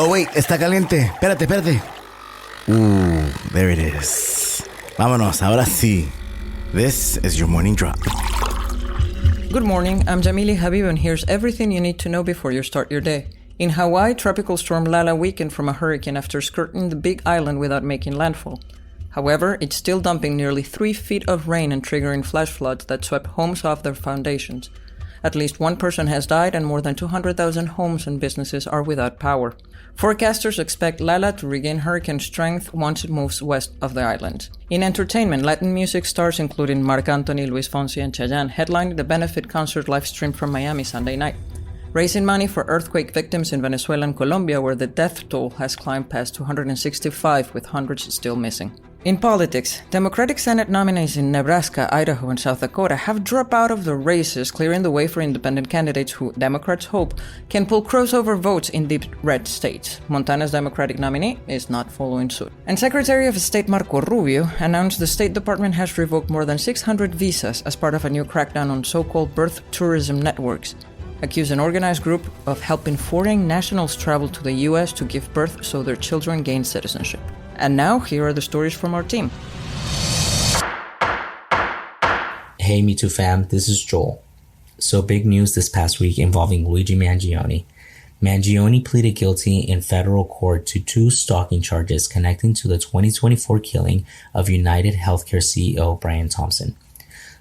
Oh, wait, está caliente. Espérate. There it is. Vámonos, ahora sí. This is your morning drop. Good morning, I'm Yamily Habib, and here's everything you need to know before you start your day. In Hawaii, Tropical Storm Lala weakened from a hurricane after skirting the Big Island without making landfall. However, it's still dumping nearly 3 feet of rain and triggering flash floods that swept homes off their foundations. At least one person has died and more than 200,000 homes and businesses are without power. Forecasters expect Lala to regain hurricane strength once it moves west of the island. In entertainment, Latin music stars including Marc Anthony, Luis Fonsi, and Chayanne headlined the benefit concert live-streamed from Miami Sunday night, raising money for earthquake victims in Venezuela and Colombia, where the death toll has climbed past 265, with hundreds still missing. In politics, Democratic Senate nominees in Nebraska, Idaho, and South Dakota have dropped out of the races, clearing the way for independent candidates who, Democrats hope, can pull crossover votes in deep red states. Montana's Democratic nominee is not following suit. And Secretary of State Marco Rubio announced the State Department has revoked more than 600 visas as part of a new crackdown on so-called birth tourism networks, accused an organized group of helping foreign nationals travel to the U.S. to give birth so their children gain citizenship. And now, here are the stories from our team. Hey Me Too fam, this is Joel. So big news this past week involving Luigi Mangione. Mangione pleaded guilty in federal court to 2 stalking charges connecting to the 2024 killing of United Healthcare CEO Brian Thompson.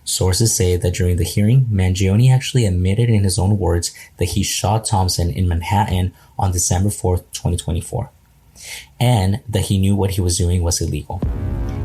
Sources say that during the hearing, Mangione actually admitted in his own words that he shot Thompson in Manhattan on December 4th, 2024, and that he knew what he was doing was illegal.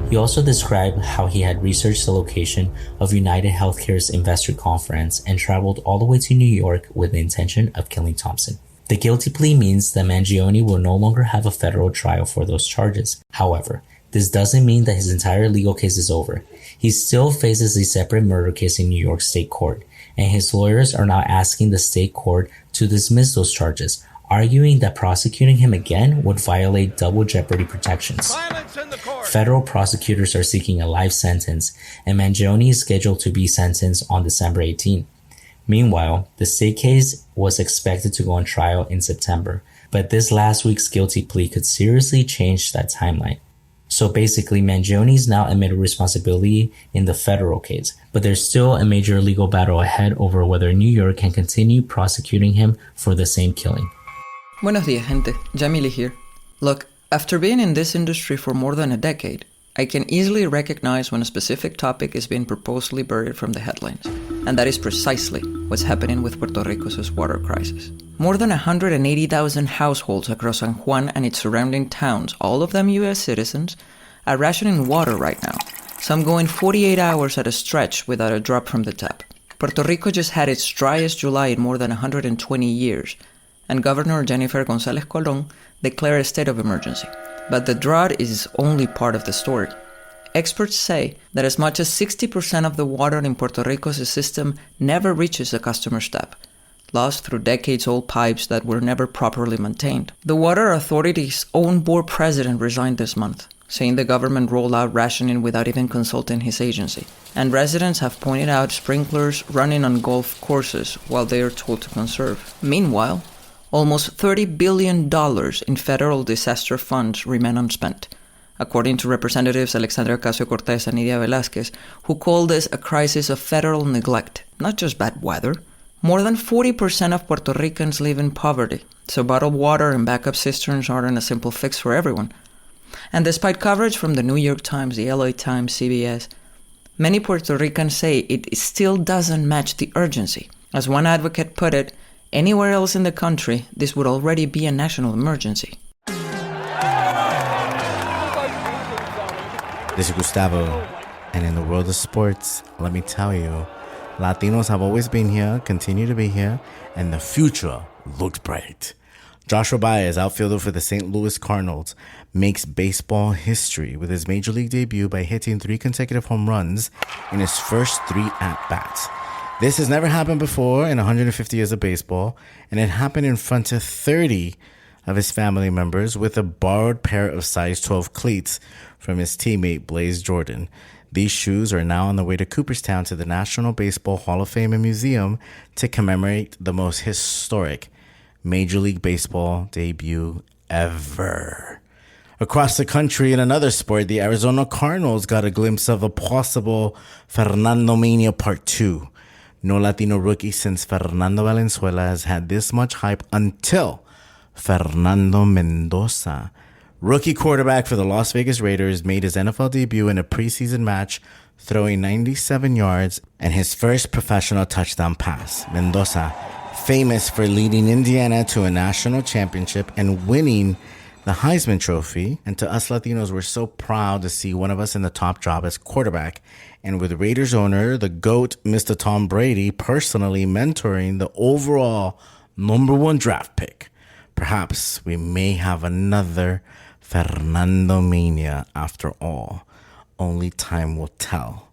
He also described how he had researched the location of United Healthcare's investor conference and traveled all the way to New York with the intention of killing Thompson. The guilty plea means that Mangione will no longer have a federal trial for those charges. However, this doesn't mean that his entire legal case is over. He still faces a separate murder case in New York State Court, and his lawyers are now asking the state court to dismiss those charges, arguing that prosecuting him again would violate double jeopardy protections. Federal prosecutors are seeking a life sentence, and Mangione is scheduled to be sentenced on December 18. Meanwhile, the state case was expected to go on trial in September, but this last week's guilty plea could seriously change that timeline. So basically, Mangione now admitted responsibility in the federal case, but there's still a major legal battle ahead over whether New York can continue prosecuting him for the same killing. Buenos dias, gente. Yamily here. Look, after being in this industry for more than a decade, I can easily recognize when a specific topic is being purposely buried from the headlines. And that is precisely what's happening with Puerto Rico's water crisis. More than 180,000 households across San Juan and its surrounding towns, all of them U.S. citizens, are rationing water right now, some going 48 hours at a stretch without a drop from the tap. Puerto Rico just had its driest July in more than 120 years, and Governor Jennifer González Colón declared a state of emergency. But the drought is only part of the story. Experts say that as much as 60% of the water in Puerto Rico's system never reaches the customer's tap, lost through decades-old pipes that were never properly maintained. The Water Authority's own board president resigned this month, saying the government rolled out rationing without even consulting his agency. And residents have pointed out sprinklers running on golf courses while they are told to conserve. Meanwhile, almost $30 billion in federal disaster funds remain unspent, according to Representatives Alexandria Ocasio-Cortez and Nydia Velázquez, who call this a crisis of federal neglect, not just bad weather. More than 40% of Puerto Ricans live in poverty, so bottled water and backup cisterns aren't a simple fix for everyone. And despite coverage from the New York Times, the LA Times, CBS, many Puerto Ricans say it still doesn't match the urgency. As one advocate put it, anywhere else in the country, this would already be a national emergency. This is Gustavo, and in the world of sports, let me tell you, Latinos have always been here, continue to be here, and the future looked bright. Joshua Baez, outfielder for the St. Louis Cardinals, makes baseball history with his major league debut by hitting 3 consecutive home runs in his first 3 at-bats. This has never happened before in 150 years of baseball, and it happened in front of 30 of his family members with a borrowed pair of size 12 cleats from his teammate Blaze Jordan. These shoes are now on the way to Cooperstown to the National Baseball Hall of Fame and Museum to commemorate the most historic Major League Baseball debut ever. Across the country in another sport, the Arizona Cardinals got a glimpse of a possible Fernando Mania Part 2. No Latino rookie since Fernando Valenzuela has had this much hype until Fernando Mendoza. Rookie quarterback for the Las Vegas Raiders made his NFL debut in a preseason match, throwing 97 yards and his first professional touchdown pass. Mendoza, famous for leading Indiana to a national championship and winning the Heisman Trophy. And to us Latinos, we're so proud to see one of us in the top job as quarterback. And with Raiders owner, the GOAT, Mr. Tom Brady, personally mentoring the overall #1 draft pick, perhaps we may have another Fernando Mania after all. Only time will tell.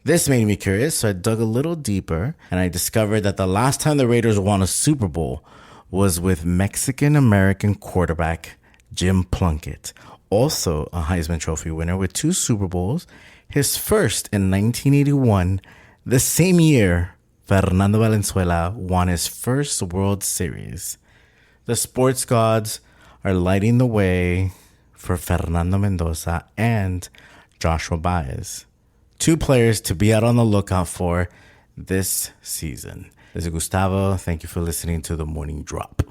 This made me curious, so I dug a little deeper, and I discovered that the last time the Raiders won a Super Bowl was with Mexican-American quarterback Jim Plunkett, also a Heisman Trophy winner with 2 Super Bowls, his first in 1981, the same year Fernando Valenzuela won his first World Series. The sports gods are lighting the way for Fernando Mendoza and Joshua Baez, 2 players to be out on the lookout for this season. This is Gustavo. Thank you for listening to The Morning Drop.